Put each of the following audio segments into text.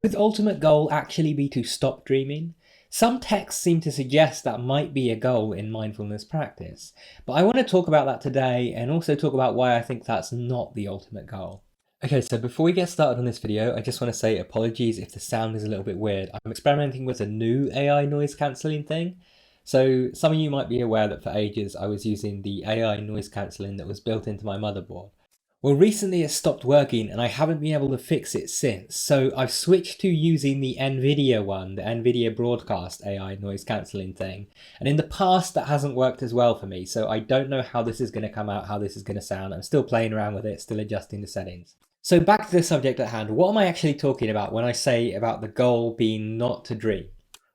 Could the ultimate goal actually be to stop dreaming? Some texts seem to suggest that might be a goal in mindfulness practice, but I want to talk about that today and also talk about why I think that's not the ultimate goal. Okay, so before we get started on this video, I just want to say apologies if the sound is a little bit weird. I'm experimenting with a new AI noise cancelling thing. So some of you might be aware that for ages I was using the AI noise cancelling that was built into my motherboard. Well, recently it stopped working and I haven't been able to fix it since, so I've switched to using the NVIDIA one, the NVIDIA Broadcast AI noise cancelling thing. And in the past that hasn't worked as well for me, so I don't know how this is going to come out, how this is going to sound. I'm still playing around with it, still adjusting the settings. So back to the subject at hand, what am I actually talking about when I say about the goal being not to dream?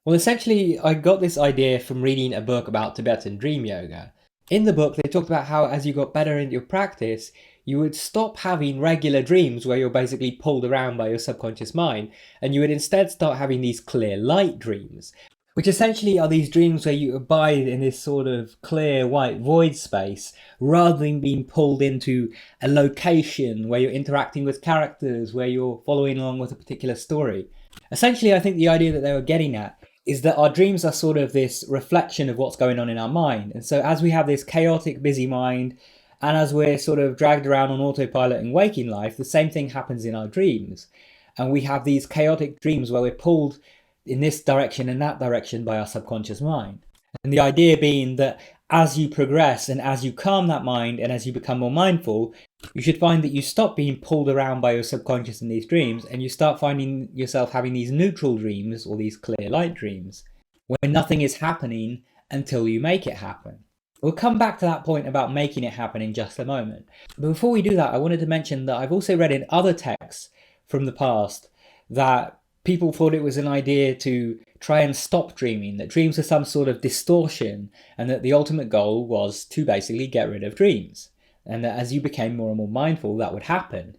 Well, essentially I got this idea from reading a book about Tibetan dream yoga. In the book they talked about how as you got better in your practice, you would stop having regular dreams where you're basically pulled around by your subconscious mind, and you would instead start having these clear light dreams, which essentially are these dreams where you abide in this sort of clear white void space rather than being pulled into a location where you're interacting with characters, where you're following along with a particular story. Essentially, I think the idea that they were getting at is that our dreams are sort of this reflection of what's going on in our mind. And so as we have this chaotic, busy mind, and as we're sort of dragged around on autopilot in waking life, the same thing happens in our dreams. And we have these chaotic dreams where we're pulled in this direction and that direction by our subconscious mind. And the idea being that as you progress and as you calm that mind and as you become more mindful, you should find that you stop being pulled around by your subconscious in these dreams and you start finding yourself having these neutral dreams or these clear light dreams where nothing is happening until you make it happen. We'll come back to that point about making it happen in just a moment. But before we do that, I wanted to mention that I've also read in other texts from the past that people thought it was an idea to try and stop dreaming, that dreams were some sort of distortion, and that the ultimate goal was to basically get rid of dreams. And that as you became more and more mindful, that would happen.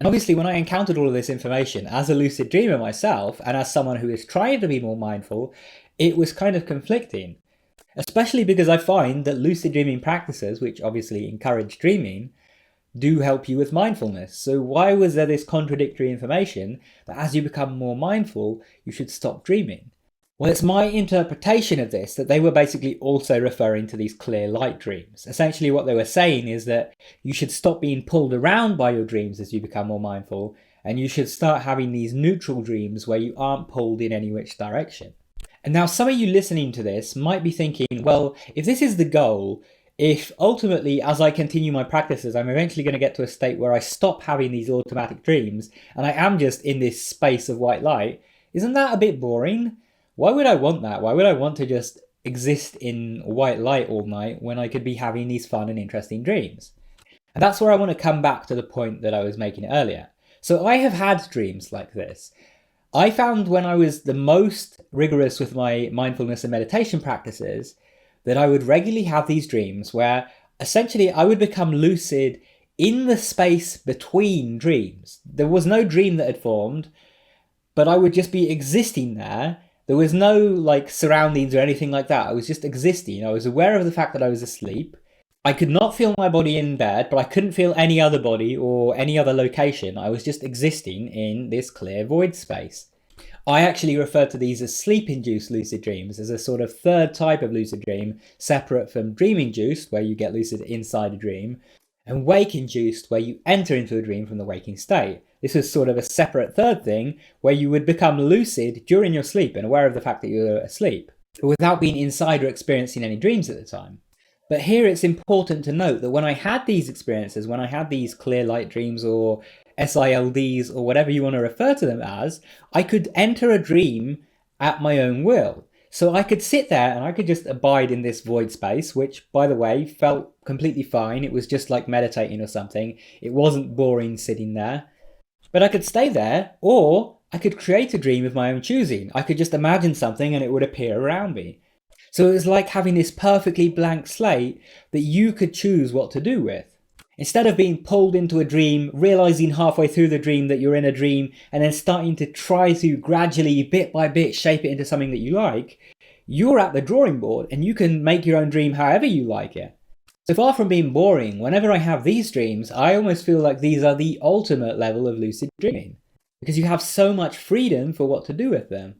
And obviously when I encountered all of this information as a lucid dreamer myself, and as someone who is trying to be more mindful, it was kind of conflicting. Especially because I find that lucid dreaming practices, which obviously encourage dreaming, do help you with mindfulness. So why was there this contradictory information that as you become more mindful, you should stop dreaming? Well, it's my interpretation of this that they were basically also referring to these clear light dreams. Essentially what they were saying is that you should stop being pulled around by your dreams as you become more mindful, and you should start having these neutral dreams where you aren't pulled in any which direction. And now some of you listening to this might be thinking, well, if this is the goal, if ultimately as I continue my practices, I'm eventually going to get to a state where I stop having these automatic dreams and I am just in this space of white light, isn't that a bit boring? Why would I want that? Why would I want to just exist in white light all night when I could be having these fun and interesting dreams? And that's where I want to come back to the point that I was making earlier. So I have had dreams like this. I found when I was the most rigorous with my mindfulness and meditation practices that I would regularly have these dreams where essentially I would become lucid in the space between dreams. There was no dream that had formed, but I would just be existing there. There was no like surroundings or anything like that. I was just existing. I was aware of the fact that I was asleep. I could not feel my body in bed, but I couldn't feel any other body or any other location. I was just existing in this clear void space. I actually refer to these as sleep-induced lucid dreams as a sort of third type of lucid dream, separate from dream-induced, where you get lucid inside a dream, and wake-induced, where you enter into a dream from the waking state. This is sort of a separate third thing, where you would become lucid during your sleep and aware of the fact that you're asleep, but without being inside or experiencing any dreams at the time. But here it's important to note that when I had these experiences, when I had these clear light dreams or SILDs or whatever you want to refer to them as, I could enter a dream at my own will. So I could sit there and I could just abide in this void space, which by the way felt completely fine. It was just like meditating or something. It wasn't boring sitting there. But I could stay there, or I could create a dream of my own choosing. I could just imagine something and it would appear around me. So it was like having this perfectly blank slate that you could choose what to do with. Instead of being pulled into a dream, realizing halfway through the dream that you're in a dream, and then starting to try to gradually, bit by bit, shape it into something that you like, you're at the drawing board and you can make your own dream however you like it. So far from being boring, whenever I have these dreams, I almost feel like these are the ultimate level of lucid dreaming. because you have so much freedom for what to do with them.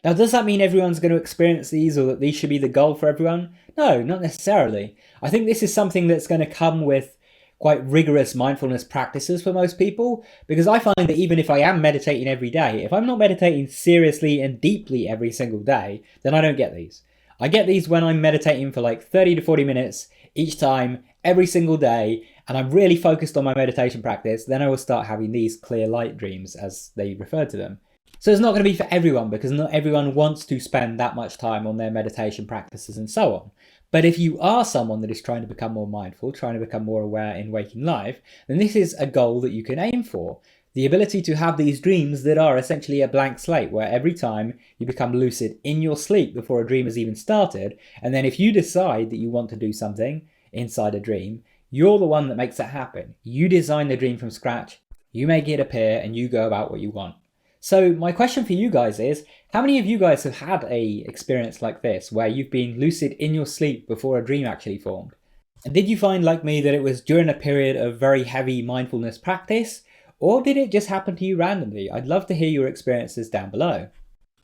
Now, does that mean everyone's going to experience these, or that these should be the goal for everyone? No, not necessarily. I think this is something that's going to come with quite rigorous mindfulness practices for most people, because I find that even if I am meditating every day, if I'm not meditating seriously and deeply every single day, then I don't get these. I get these when I'm meditating for like 30 to 40 minutes each time, every single day, and I'm really focused on my meditation practice. Then I will start having these clear light dreams, as they refer to them. So it's not going to be for everyone, because not everyone wants to spend that much time on their meditation practices and so on. But if you are someone that is trying to become more mindful, trying to become more aware in waking life, then this is a goal that you can aim for. The ability to have these dreams that are essentially a blank slate, where every time you become lucid in your sleep before a dream has even started, and then if you decide that you want to do something inside a dream, you're the one that makes it happen. You design the dream from scratch, you make it appear, and you go about what you want. So my question for you guys is, how many of you guys have had a experience like this, where you've been lucid in your sleep before a dream actually formed? And did you find, like me, that it was during a period of very heavy mindfulness practice, or did it just happen to you randomly? I'd love to hear your experiences down below.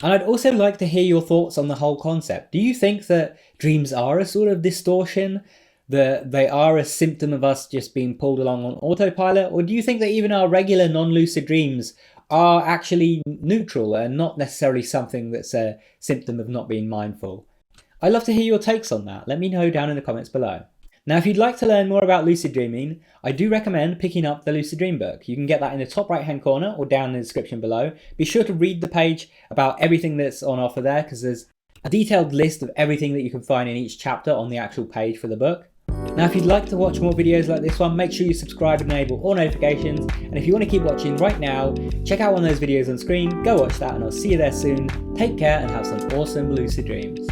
And I'd also like to hear your thoughts on the whole concept. Do you think that dreams are a sort of distortion, that they are a symptom of us just being pulled along on autopilot, or do you think that even our regular non-lucid dreams are actually neutral and not necessarily something that's a symptom of not being mindful? I'd love to hear your takes on that. Let me know down in the comments below. Now, if you'd like to learn more about lucid dreaming, I do recommend picking up the Lucid Dream book. You can get that in the top right hand corner or down in the description below. Be sure to read the page about everything that's on offer there, because there's a detailed list of everything that you can find in each chapter on the actual page for the book. Now, if you'd like to watch more videos like this one, make sure you subscribe and enable all notifications. And if you want to keep watching right now, check out one of those videos on screen, go watch that, and I'll see you there soon. Take care and have some awesome lucid dreams.